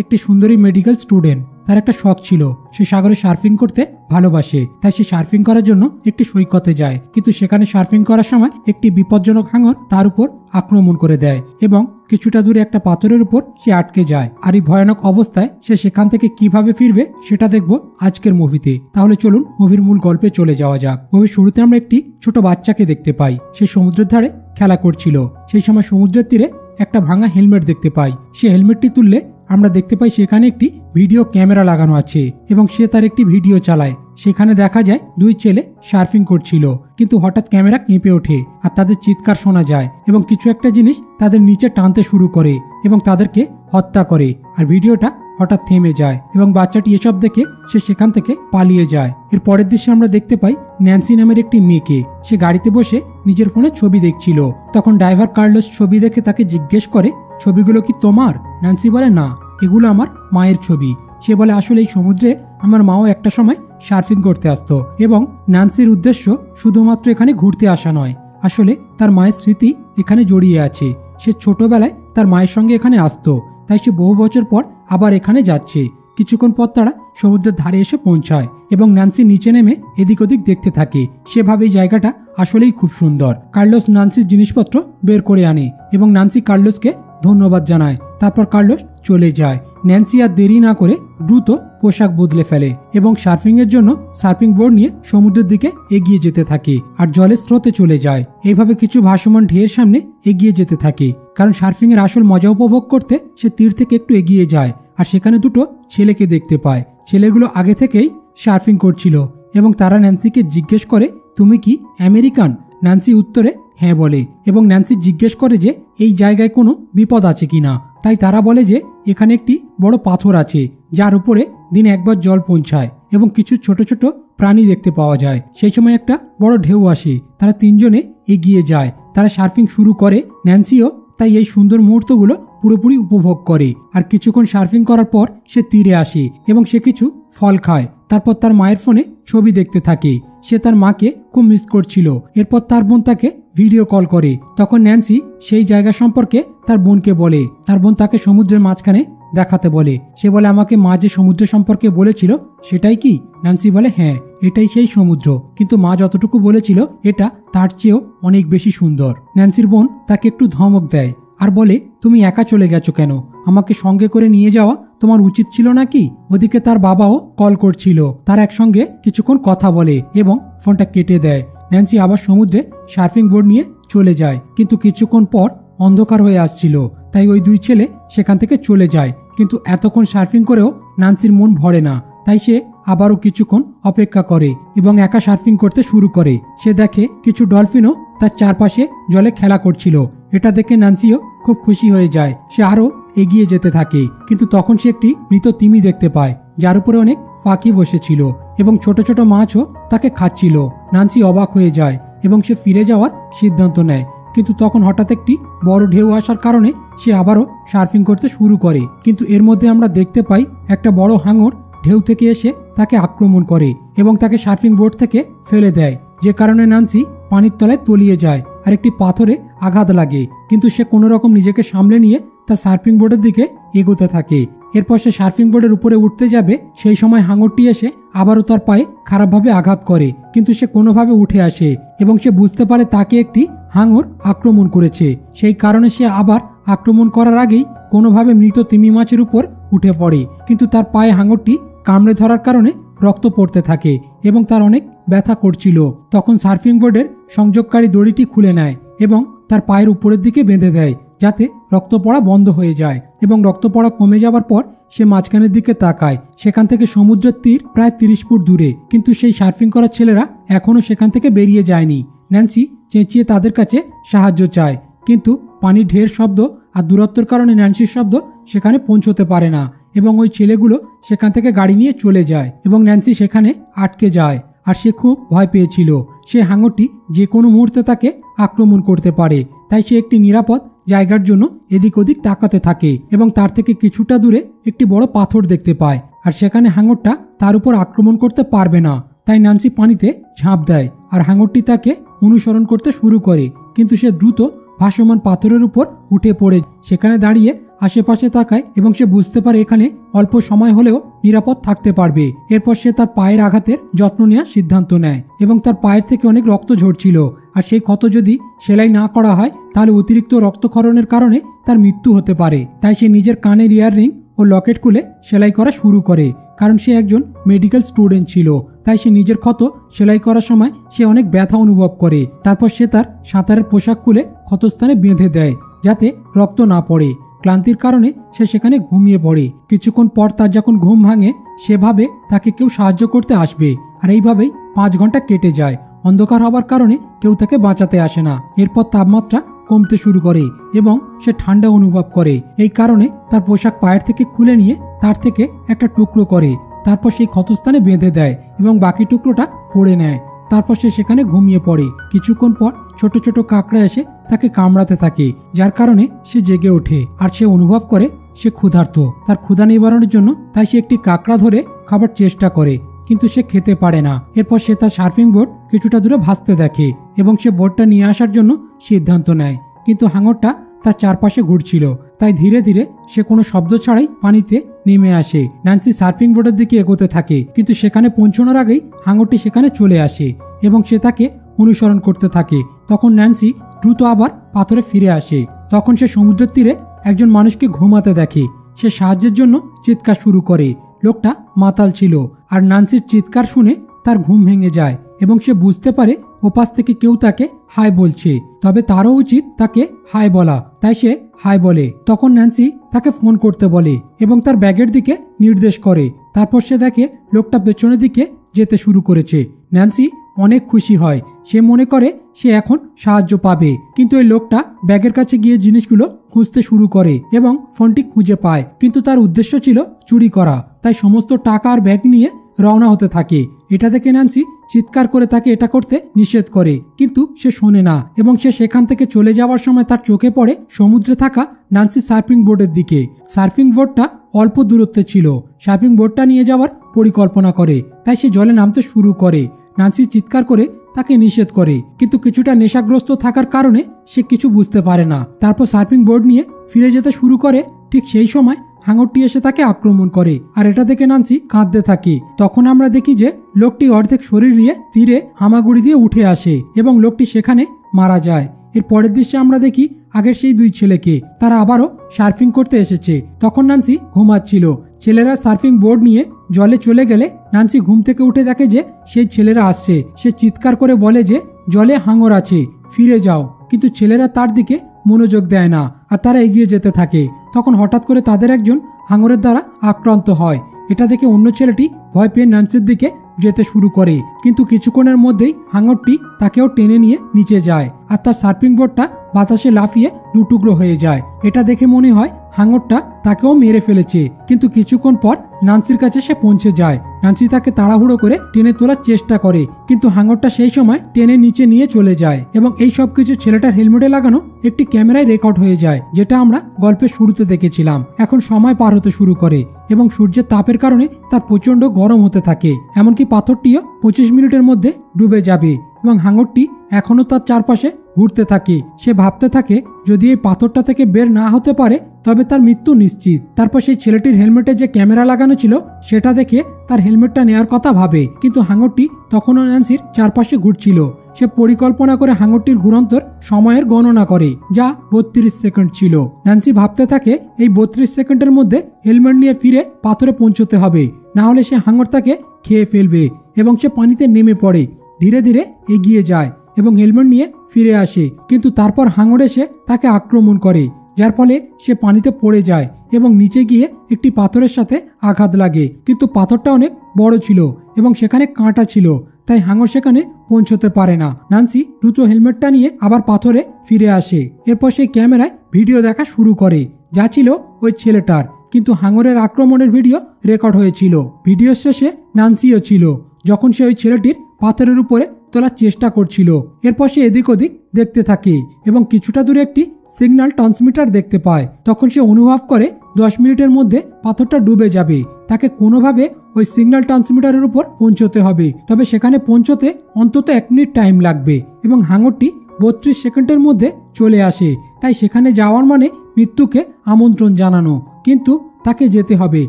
একটি সুন্দরী medical student. তার একটা শখ ছিল, সে সাগরে সার্ফিং করতে ভালোবাসে। তাই সে সার্ফিং করার জন্য একটি সৈকতে যায়, কিন্তু সেখানে সার্ফিং করার সময় একটি বিপজ্জনক হাঙর তার উপর আক্রমণ করে দেয় এবং কিছুটা দূরে একটা পাথরের উপর সে আটকে যায়। আর এই ভয়ানক অবস্থায় সে সেখান থেকে কিভাবে ফিরবে সেটা দেখবো আজকের মুভিতে। তাহলে চলুন মুভির মূল গল্পে চলে যাওয়া যাক। মুভির শুরুতে আমরা একটি ছোট বাচ্চাকে দেখতে পাই। সে সমুদ্রের ধারে খেলা করছিল। সেই সময় সমুদ্রের তীরে একটা ভাঙা হেলমেট দেখতে পাই। সে হেলমেটটি তুললে আমরা দেখতে পাই সেখানে একটি ভিডিও ক্যামেরা লাগানো আছে এবং সে তার একটি ভিডিও চালায়। সেখানে দেখা যায় দুই ছেলে সার্ফিং করছিল, কিন্তু হঠাৎ ক্যামেরা কেঁপে ওঠে আর তাদের চিৎকার শোনা যায় এবং কিছু একটা জিনিস তাদের নিচে টানতে শুরু করে এবং তাদেরকে হত্যা করে। আর ভিডিওটা হঠাৎ থেমে যায় এবং বাচ্চাটি এসব দেখে সে সেখান থেকে পালিয়ে যায়। এর পরের দৃশ্যে আমরা দেখতে পাই ন্যান্সি নামের একটি মেয়েকে। সে গাড়িতে বসে নিজের ফোনে ছবি দেখছিল। তখন ড্রাইভার কার্লোস ছবি দেখে তাকে জিজ্ঞেস করে, ছবিগুলো কি তোমার? ন্যান্সি বলে, না, এগুলো আমার মায়ের ছবি। সে বলে, আসলে এই সমুদ্রে আমার মাও একটা সময় সার্ফিং করতে আসতো এবং ন্যান্সির উদ্দেশ্য শুধুমাত্র এখানে ঘুরতে আসা নয়, আসলে তার মায়ের স্মৃতি এখানে জড়িয়ে আছে। সে ছোটবেলায় তার মায়ের সঙ্গে এখানে আসতো, তাই সে বহু বছর পর আবার এখানে যাচ্ছে। কিছুক্ষণ পর তারা সমুদ্রের ধারে এসে পৌঁছায় এবং ন্যান্সি নিচে নেমে এদিক ওদিক দেখতে থাকে। সেভাবে এই জায়গাটা আসলেই খুব সুন্দর। কার্লোস ন্যান্সির জিনিসপত্র বের করে আনে এবং ন্যান্সি কার্লোসকে ধন্যবাদ জানায়। তারপর কার্লোস চলে যায়। ন্যান্সি আর দেরি না করে দ্রুত পোশাক বদলে ফেলে এবং সার্ফিং এর জন্য সার্ফিং বোর্ড নিয়ে সমুদ্রের দিকে এগিয়ে যেতে থাকে আর জলের স্রোতে চলে যায়। এইভাবে কিছু ভাসমান ঢেউয়ের সামনে এগিয়ে যেতে থাকে, কারণ সার্ফিং এর আসল মজা উপভোগ করতে সে তীর থেকে একটু এগিয়ে যায় আর সেখানে দুটো ছেলেকে দেখতে পায়। ছেলেগুলো আগে থেকেই সার্ফিং করছিল এবং তারা ন্যান্সিকে জিজ্ঞেস করে, তুমি কি আমেরিকান? ন্যান্সি উত্তরে হ্যাঁ বলে এবং ন্যান্সি জিজ্ঞেস করে যে এই জায়গায় কোনো বিপদ আছে কিনা। তাই তারা বলে যে এখানে একটি বড় পাথর আছে যার উপরে দিনে একবার জল পৌঁছায় এবং কিছু ছোট ছোট প্রাণী দেখতে পাওয়া যায়। সেই সময় একটা বড় ঢেউ আসে। তারা তিনজনে এগিয়ে যায়। তারা সার্ফিং শুরু করে। ন্যান্সিও তাই এই সুন্দর মুহূর্তগুলো পুরোপুরি উপভোগ করে। আর কিছুক্ষণ সার্ফিং করার পর সে তীরে আসে এবং সে কিছু ফল খায়। তারপর তার মায়ের ফোনে ছবি দেখতে থাকে। সে তার মাকে খুব মিস করছিল। এরপর তার বোন তাকে ভিডিও কল করে। তখন ন্যান্সি সেই জায়গা সম্পর্কে তার বোনকে বলে। তার বোন তাকে সমুদ্রের মাঝখানে দেখাতে বলে। সে বলে, আমাকে মা যে সমুদ্র সম্পর্কে বলেছিল সেটাই কি? ন্যান্সি বলে, হ্যাঁ, এটাই সেই সমুদ্র, কিন্তু মা যতটুকু বলেছিল এটা তার চেয়েও অনেক বেশি সুন্দর। ন্যান্সির বোন তাকে একটু ধমক দেয় আর বলে, তুমি একা চলে গেছো কেন? আমাকে সঙ্গে করে নিয়ে যাওয়া তোমার উচিত ছিল নাকি? ওদিকে তার বাবাও কল করছিল। তারা একসঙ্গে কিছুক্ষণ কথা বলে এবং ফোনটা কেটে দেয়। ন্যান্সি আবার সমুদ্রে সার্ফিং বোর্ড নিয়ে চলে যায়, কিন্তু কিছুক্ষণ পর অন্ধকার হয়ে আসছিল, তাই ওই দুই ছেলে সেখান থেকে চলে যায়। কিন্তু এতক্ষণ সার্ফিং করেও ন্যান্সির মন ভরে না, তাই সে আবারও কিছুক্ষণ অপেক্ষা করে এবং একা সার্ফিং করতে শুরু করে। সে দেখে কিছু ডলফিনও তার চারপাশে জলে খেলা করছিল। এটা দেখে ন্যান্সিও খুব খুশি হয়ে যায়। সে আরও এগিয়ে যেতে থাকে, কিন্তু তখন সে একটি মৃত তিমি দেখতে পায় যার উপরে অনেক পাখি বসেছিল এবং ছোট ছোট মাছও তাকে খাচ্ছিল। ন্যান্সি অবাক হয়ে যায় এবং সে ফিরে যাওয়ার সিদ্ধান্ত নেয়, কিন্তু তখন হঠাৎ একটি বড় ঢেউ আসার কারণে সে আবারও সার্ফিং করতে শুরু করে। কিন্তু এর মধ্যে আমরা দেখতে পাই একটা বড় হাঙর ঢেউ থেকে এসে তাকে আক্রমণ করে এবং তাকে সার্ফিং বোর্ড থেকে ফেলে দেয়, যে কারণে ন্যান্সি পানির তলায় তলিয়ে যায় আর একটি পাথরে আঘাত লাগে। কিন্তু সে কোনো রকম নিজেকে সামলে নিয়ে তার সার্ফিং বোর্ডের দিকে এগোতে থাকে। এরপর সে সার্ফিং বোর্ডের উপরে উঠতে যাবে, সেই সময় হাঙরটি এসে আবারও তার পায়ে খারাপভাবে আঘাত করে, কিন্তু সে কোনোভাবে উঠে আসে এবং সে বুঝতে পারে তাকে একটি হাঙর আক্রমণ করেছে। সেই কারণে সে আবার আক্রমণ করার আগেই কোনোভাবে মৃত তিমি মাছের উপর উঠে পড়ে, কিন্তু তার পায়ে হাঙরটি কামড়ে ধরার কারণে রক্ত পড়তে থাকে এবং তার অনেক ব্যথা করছিল। তখন সার্ফিং বোর্ডের সংযোগকারী দড়িটি খুলে নেয় এবং তার পায়ের উপরের দিকে বেঁধে দেয় যাতে রক্ত পড়া বন্ধ হয়ে যায় এবং রক্ত পড়া কমে যাওয়ার পর সে মাঝখানের দিকে তাকায়। সেখান থেকে সমুদ্রের তীর প্রায় 30 ফুট দূরে, কিন্তু সেই সার্ফিং করার ছেলেরা এখনও সেখান থেকে বেরিয়ে যায়নি। ন্যান্সি চেঁচিয়ে তাদের কাছে সাহায্য চায়, কিন্তু পানির ঢের শব্দ আর দূরত্বের কারণে ন্যান্সির শব্দ সেখানে পৌঁছতে পারে না এবং ওই ছেলেগুলো সেখান থেকে গাড়ি নিয়ে চলে যায় এবং ন্যান্সি সেখানে আটকে যায় আর সে খুব ভয় পেয়েছিল। সে হাঙরটি যে কোনো মুহূর্তে তাকে আক্রমণ করতে পারে, তাই সে একটি নিরাপদ জায়গার জন্য এদিক ওদিক তাকাতে থাকে এবং তার থেকে কিছুটা দূরে একটি বড় পাথর দেখতে পায় আর সেখানে হাঙরটা তার উপর আক্রমণ করতে পারবে না। তাই ন্যান্সি পানিতে ঝাঁপ দেয় আর হাঙরটি তাকে অনুসরণ করতে শুরু করে, কিন্তু সে দ্রুত ভাসমান পাথরের উপর উঠে পড়ে সেখানে দাঁড়িয়ে আশেপাশে তাকায় এবং সে বুঝতে পারে এখানে অল্প সময় হলেও নিরাপদ থাকতে পারবে। এরপর সে তার পায়ের আঘাতের যত্ন নেওয়ার সিদ্ধান্ত নেয় এবং তার পায়ের থেকে অনেক রক্ত ঝরছিল, আর সেই ক্ষত যদি সেলাই না করা হয় তাহলে অতিরিক্ত রক্তক্ষরণের কারণে তার মৃত্যু হতে পারে। তাই সে নিজের কানের ইয়াররিং ও লকেট খুলে সেলাই করা শুরু করে, কারণ সে একজন মেডিকেল স্টুডেন্ট ছিল। তাই সে নিজের ক্ষত সেলাই করার সময় সে অনেক ব্যথা অনুভব করে। তারপর সে তার সাঁতারের পোশাক খুলে ক্ষতস্থানে বেঁধে দেয় যাতে রক্ত না পড়ে। ক্লান্তির কারণে সে সেখানে ঘুমিয়ে পড়ে। কিছুক্ষণ পর তার যখন ঘুম ভাঙে সে ভাবে তাকে কেউ সাহায্য করতে আসবে, আর এইভাবেই 5 ঘন্টা কেটে যায়। অন্ধকার হবার কারণে কেউ তাকে বাঁচাতে আসে না। এরপর তাপমাত্রা কমতে শুরু করে এবং সে ঠান্ডা অনুভব করে। এই কারণে তার পোশাক পায়ের থেকে খুলে নিয়ে তার থেকে একটা টুকরো করে, তারপর সেই ক্ষতস্থানে বেঁধে দেয় এবং বাকি টুকরোটা পড়ে নেয়। তারপর সে সেখানে ঘুমিয়ে পড়ে। কিছুক্ষণ পর ছোট ছোট কাকড়া এসে তাকে কামড়াতে থাকে, যার কারণে সে জেগে ওঠে আর সে অনুভব করে সে ক্ষুধার্ত। তার ক্ষুধা নিবারণের জন্য তাই সে একটি কাকড়া ধরে খাবার চেষ্টা করে, কিন্তু সে খেতে পারে না। এরপর সে তার সার্ফিং বোর্ড কিছুটা দূরে ভাসতে দেখে এবং সে বোর্ডটা নিয়ে আসার জন্য সিদ্ধান্ত নেয়, কিন্তু হাঙরটা তার চারপাশে ঘুরছিল। তাই ধীরে ধীরে সে কোনো শব্দ ছাড়াই পানিতে নেমে আসে। ন্যান্সি সার্ফিং বোর্ডের দিকে এগোতে থাকে, কিন্তু সেখানে পৌঁছানোর আগেই হাঙরটি সেখানে চলে আসে এবং সে তাকে অনুসরণ করতে থাকে। তখন ন্যান্সি দ্রুত আবার পাথরে ফিরে আসে। তখন সে সমুদ্রের তীরে একজন মানুষকে ঘুমাতে দেখে। সে সাহায্যের জন্য চিৎকার শুরু করে। লোকটা মাতাল ছিল, আর ন্যান্সির চিৎকার শুনে তার ঘুম ভেঙে যায় এবং সে বুঝতে পারে ওপাশ থেকে কেউ তাকে হাই বলছে, তবে তারও উচিত তাকে হাই বলা। তাই সে হাই বলে। তখন ন্যান্সি তাকে ফোন করতে বলে এবং তার ব্যাগের দিকে নির্দেশ করে। তারপর সে দেখে লোকটা পেছনের দিকে যেতে শুরু করেছে। ন্যান্সি অনেক খুশি হয়। সে মনে করে সে এখন সাহায্য পাবে, কিন্তু এই লোকটা ব্যাগের কাছে গিয়ে জিনিসগুলো খুঁজতে শুরু করে এবং ফোনটি খুঁজে পায়, কিন্তু তার উদ্দেশ্য ছিল চুরি করা। তাই সমস্ত টাকা আর ব্যাগ নিয়ে রওনা হতে থাকে। এটা দেখে ন্যান্সি চিৎকার করে তাকে এটা করতে নিষেধ করে, কিন্তু সে শোনে না এবং সে সেখান থেকে চলে যাওয়ার সময় তার চোখে পড়ে সমুদ্রে থাকা ন্যান্সি সার্ফিং বোর্ডের দিকে। সার্ফিং বোর্ডটা অল্প দূরত্বে ছিল। সার্ফিং বোর্ডটা নিয়ে যাওয়ার পরিকল্পনা করে, তাই সে জলে নামতে শুরু করে। ন্যান্সি চিৎকার করে তাকে নিষেধ করে, কিন্তু কিছুটা নেশাগ্রস্ত থাকার কারণে সে কিছু বুঝতে পারে না। তারপর সার্ফিং বোর্ড নিয়ে ফিরে যেতে শুরু করে। ঠিক সেই সময় হাঙরটি এসে তাকে আক্রমণ করে, আর এটা দেখে ন্যান্সি কাঁদতে থাকে। তখন আমরা দেখি যে লোকটি অর্ধেক শরীর নিয়ে তীরে হামাগুড়ি দিয়ে উঠে আসে এবং লোকটি সেখানে মারা যায়। এর পরের দৃশ্যে আমরা দেখি আগের সেই 2 ছেলেকে। তারা আবারও সার্ফিং করতে এসেছে। তখন ন্যান্সি ঘুমাচ্ছিল। ছেলেরা সার্ফিং বোর্ড নিয়ে জলে চলে গেলে ন্যান্সি ঘুম থেকে উঠে দেখে যে সেই ছেলেরা আসছে। সে চিৎকার করে বলে যে জলে হাঙর আছে, ফিরে যাও, কিন্তু ছেলেরা তার দিকে মনোযোগ দেয় না আর তারা এগিয়ে যেতে থাকে। তখন হঠাৎ করে তাদের একজন হাঙরের দ্বারা আক্রান্ত হয়। এটা দেখে অন্য ছেলেটি ভয় পেয়ে ন্যান্সির দিকে যেতে শুরু করে, কিন্তু কিছুক্ষণের মধ্যেই হাঙরটি তাকেও টেনে নিয়ে নিচে যায় আর তার সার্ফিং বোর্ডটা বাতাসে লাফিয়ে দুটুকরো হয়ে যায়। এটা দেখে মনে হয় হাঙরটা তাকেও মেরে ফেলেছে, কিন্তু কিছুক্ষণ পর ন্যান্সির কাছে সে পৌঁছে যায়। ন্যান্সি তাকে তাড়াহুড়ো করে টেনে তোলার চেষ্টা করে, কিন্তু হাঙরটা সেই সময় টেনে নিচে নিয়ে চলে যায় এবং এই সব কিছু ছেলেটার হেলমেটে লাগানো একটি ক্যামেরায় রেকর্ড হয়ে যায়, যেটা আমরা গল্পের শুরুতে দেখেছিলাম। এখন সময় পার হতে শুরু করে এবং সূর্যের তাপের কারণে তার প্রচন্ড গরম হতে থাকে। এমনকি পাথরটিও 25 মিনিটের মধ্যে ডুবে যাবে এবং হাঙরটি এখনো তার চারপাশে ঘুরতে থাকে। সে ভাবতে থাকে যদি এই পাথরটা থেকে বের না হতে পারে তবে তার মৃত্যু নিশ্চিত। তারপর সেই ছেলেটির হেলমেটে যে ক্যামেরা লাগানো ছিল সেটা দেখে তার হেলমেটটা নেওয়ার কথা ভাবে, কিন্তু হাঙরটি তখনও ন্যান্সির চারপাশে ঘুরছিল। সে পরিকল্পনা করে হাঙরটির ঘুরন্তর সময়ের গণনা করে, যা 32 সেকেন্ড ছিল। ন্যান্সি ভাবতে থাকে এই 32 সেকেন্ডের মধ্যে হেলমেট নিয়ে ফিরে পাথরে পৌঁছতে হবে, না হলে সে হাঙরটাকে খেয়ে ফেলবে এবং সে পানিতে নেমে পড়ে। ধীরে ধীরে এগিয়ে যায় এবং হেলমেট নিয়ে ফিরে আসে, কিন্তু তারপর হাঙর এসে তাকে আক্রমণ করে, যার ফলে সে পানিতে পড়ে যায় এবং নিচে গিয়ে একটি পাথরের সাথে আঘাত লাগে। কিন্তু পাথরটা অনেক বড় ছিল এবং সেখানে কাঁটা ছিল, তাই হাঙর সেখানে পৌঁছতে পারে না। ন্যান্সি দ্রুত হেলমেটটা নিয়ে আবার পাথরে ফিরে আসে। এরপর সেই ক্যামেরায় ভিডিও দেখা শুরু করে, যা ছিল ওই ছেলেটার, কিন্তু হাঙরের আক্রমণের ভিডিও রেকর্ড হয়েছিল। ভিডিও শেষে ন্যান্সিও ছিল যখন সে ওই ছেলেটির পাথরের উপরে তোলার চেষ্টা করছিল। এরপর সে এদিক ওদিক দেখতে থাকে এবং কিছুটা দূরে একটি সিগন্যাল ট্রান্সমিটার দেখতে পায়। তখন সে অনুভব করে 10 মিনিটের মধ্যে পাথরটা ডুবে যাবে। তাকে কোনোভাবে ওই সিগন্যাল ট্রান্সমিটারের উপর পৌঁছতে হবে, তবে সেখানে পৌঁছতে অন্তত 1 মিনিট টাইম লাগবে এবং হাঙরটি 32 সেকেন্ডের মধ্যে চলে আসে। তাই সেখানে যাওয়ার মানে মৃত্যুকে আমন্ত্রণ জানানো, কিন্তু তাকে যেতে হবে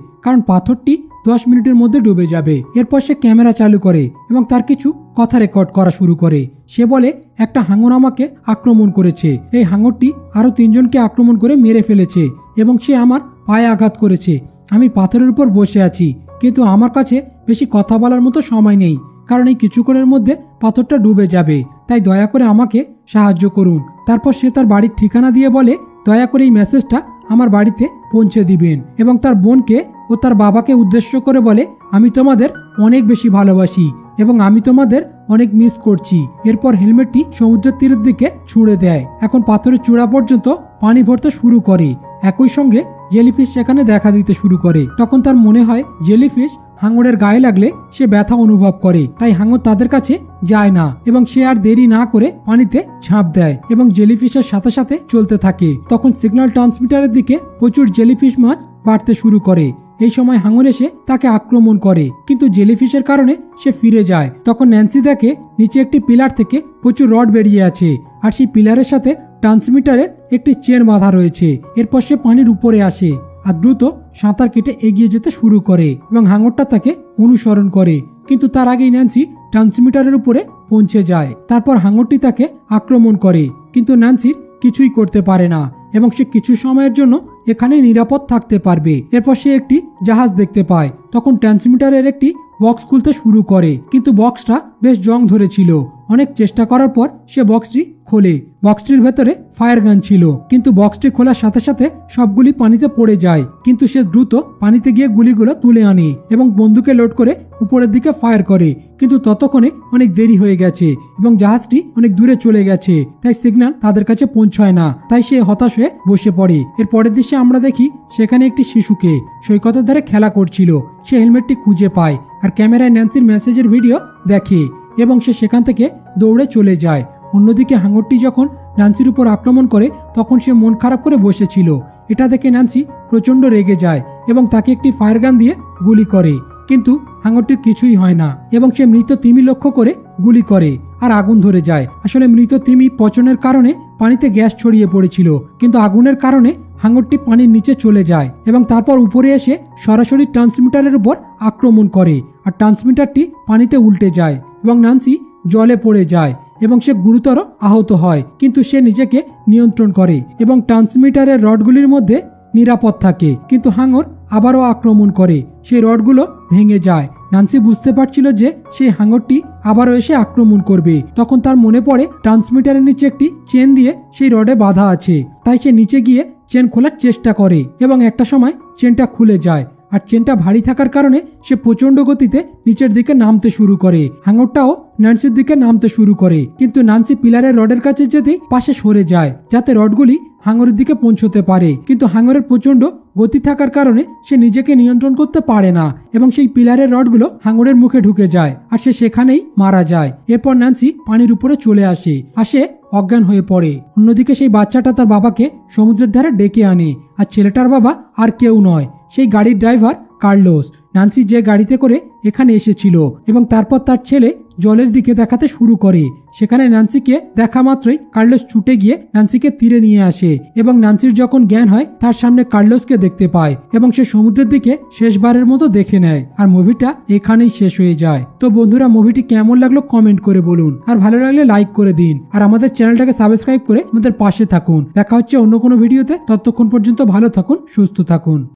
কারণ পাথরটি 10 মিনিটের মধ্যে ডুবে যাবে। এরপর সে ক্যামেরা চালু করে এবং তার কিছু কথা রেকর্ড করা শুরু করে। সে বলে, একটা হাঙর আমাকে আক্রমণ করেছে, এই হাঙরটি আরো 3 জনকে আক্রমণ করে মেরে ফেলেছে এবং সে আমার পায়ে আঘাত করেছে। আমি পাথরের উপর বসে আছি, কিন্তু আমার কাছে বেশি কথা বলার মতো সময় নেই কারণ এই কিছুক্ষণের মধ্যে পাথরটা ডুবে যাবে, তাই দয়া করে আমাকে সাহায্য করুন। তারপর সে তার বাড়ির ঠিকানা দিয়ে বলে, দয়া করে এই মেসেজটা আমার বাড়িতে পৌঁছে দিবেন, এবং তার বোনকে ও তার বাবাকে উদ্দেশ্য করে বলে, আমি তোমাদের অনেক বেশি ভালোবাসি এবং আমি তোমাদের অনেক মিস করছি। এরপর হেলমেটটি সমুদ্রের তীরের দিকে ছুঁড়ে দেয়। এখন পাথরের চূড়া পর্যন্ত পানি ভরতে শুরু করে। একই সঙ্গে জেলিফিশ সেখানে দেখা দিতে শুরু করে। তখন তার মনে হয় জেলিফিশ হাঙরের গায়ে লাগলে সে ব্যথা অনুভব করে, তাই হাঙর তাদের কাছে যায় না এবং সে আর দেরি না করে পানিতে ঝাঁপ দেয় এবং জেলিফিশের সাথে সাথে চলতে থাকে। তখন সিগন্যাল ট্রান্সমিটারের দিকে প্রচুর জেলিফিশ মাছ বাড়তে শুরু করে। এই সময় হাঙর এসে তাকে আক্রমণ করে, কিন্তু জেলিফিশের কারণে সে ফিরে যায়। তখন ন্যান্সি দেখে নিচে একটি পিলার থেকে প্রচুর রড বেরিয়ে আছে, আর সেই পিলারের সাথে ট্রান্সমিটারের একটি চেন বাঁধা রয়েছে। এরপর সে পানির উপরে আসে আর দ্রুত সাঁতার কেটে এগিয়ে যেতে শুরু করে এবং হাঙরটা তাকে অনুসরণ করে, কিন্তু তার আগেই ন্যান্সি ট্রান্সমিটারের উপরে পৌঁছে যায়। তারপর হাঙরটি তাকে আক্রমণ করে, কিন্তু ন্যান্সির কিছুই করতে পারে না এবং সে কিছু সময়ের জন্য এখানে নিরাপদ থাকতে পারবে। এরপর সে একটি জাহাজ দেখতে পায়। তখন ট্রান্সমিটারের একটি বক্স খুলতে শুরু করে, কিন্তু বক্সটা বেশ জং ধরেছিল। অনেক চেষ্টা করার পর সে বক্সটি খোলে। বক্সটির ভেতরে ফায়ার গান ছিল, কিন্তু বক্সটি খোলার সাথে সাথে সবগুলি পানিতে পড়ে যায়। কিন্তু সে দ্রুত পানিতে গিয়ে গুলিগুলো তুলে আনে এবং বন্দুকে লোড করে উপরের দিকে ফায়ার করে, কিন্তু ততক্ষণে অনেক দেরি হয়ে গেছে এবং জাহাজটি অনেক দূরে চলে গেছে, তাই সিগন্যাল তাদের কাছে পৌঁছায় না। তাই সে হতাশ হয়ে বসে পড়ে। এর পরের দৃশ্যে আমরা দেখি সেখানে একটি শিশুকে সৈকতের ধারে খেলা করছিল। সে হেলমেটটি খুঁজে পায় আর ক্যামেরায় ন্যান্সির মেসেজের ভিডিও দেখে এবং সে সেখান থেকে দৌড়ে চলে যায়। অন্যদিকে হাঙরটি যখন ন্যান্সির উপর আক্রমণ করে তখন সে মন খারাপ করে বসেছিল। এটা দেখে ন্যান্সি প্রচণ্ড রেগে যায় এবং তাকে একটি ফায়ার গান দিয়ে গুলি করে, কিন্তু হাঙরটির কিছুই হয় না এবং সে মৃত তিমি লক্ষ্য করে গুলি করে আর আগুন ধরে যায়। আসলে মৃত তিমি পচনের কারণে পানিতে গ্যাস ছড়িয়ে পড়েছিল, কিন্তু আগুনের কারণে হাঙরটি পানির নিচে চলে যায় এবং তারপর উপরে এসে সরাসরি ট্রান্সমিটারের উপর আক্রমণ করে আর ট্রান্সমিটারটি পানিতে উল্টে যায় এবং ন্যান্সি জলে পড়ে যায় এবং সে গুরুতর আহত হয়, কিন্তু সে নিজেকে নিয়ন্ত্রণ করে এবং ট্রান্সমিটারের রডগুলির মধ্যে নিরাপদ থাকে। কিন্তু হাঙর আবারও আক্রমণ করে, সেই রডগুলো ভেঙে যায়। ন্যান্সি বুঝতে পারছিল যে সেই হাঙরটি আবারও এসে আক্রমণ করবে। তখন তার মনে পড়ে ট্রান্সমিটারের নিচে একটি চেন দিয়ে সেই রডে বাঁধা আছে, তাই সে নিচে গিয়ে চেন খোলার চেষ্টা করে এবং একটা সময় চেনটা খুলে যায় আর চেনটা ভারী থাকার কারণে সে প্রচন্ড গতিতে নিচের দিকে নামতে শুরু করে। হাঙরটাও ন্যান্সির দিকে নামতে শুরু করে, কিন্তু ন্যান্সি পিলারের রডের কাছে যেতেই পাশে সরে যায় যাতে রডগুলি হাঙরের দিকে পৌঁছতে পারে, কিন্তু হাঙরের প্রচন্ড গতি থাকার কারণে সে নিজেকে নিয়ন্ত্রণ করতে পারে না এবং সেই পিলারের রডগুলো হাঙরের মুখে ঢুকে যায় আর সে সেখানেই মারা যায়। এরপর ন্যান্সি পানির উপরে চলে আসে অজ্ঞান হয়ে পড়ে। অন্যদিকে সেই বাচ্চাটা তার বাবাকে সমুদ্রের ধারে ডেকে আনে, আর ছেলেটার বাবা আর কেউ নয়, সেই গাড়ির ড্রাইভার কার্লোস। ন্যান্সি যে গাড়িতে করে এখানে এসেছিল এবং তারপর তার ছেলে জলের দিকে দেখাতে শুরু করে। সেখানে ন্যান্সিকে দেখা মাত্রই কার্লোস ছুটে গিয়ে ন্যান্সিকে তীরে নিয়ে আসে এবং ন্যান্সির যখন জ্ঞান হয় তার সামনে কার্লোসকে দেখতে পায় এবং সে সমুদ্রের দিকে শেষবারের মতো দেখে নেয়। আর মুভিটা এখানেই শেষ হয়ে যায়। তো বন্ধুরা, মুভিটি কেমন লাগলো কমেন্ট করে বলুন, আর ভালো লাগলে লাইক করে দিন, আর আমাদের চ্যানেলটাকে সাবস্ক্রাইব করে আমাদের পাশে থাকুন। দেখা হচ্ছে অন্য কোনো ভিডিওতে। ততক্ষণ পর্যন্ত ভালো থাকুন, সুস্থ থাকুন।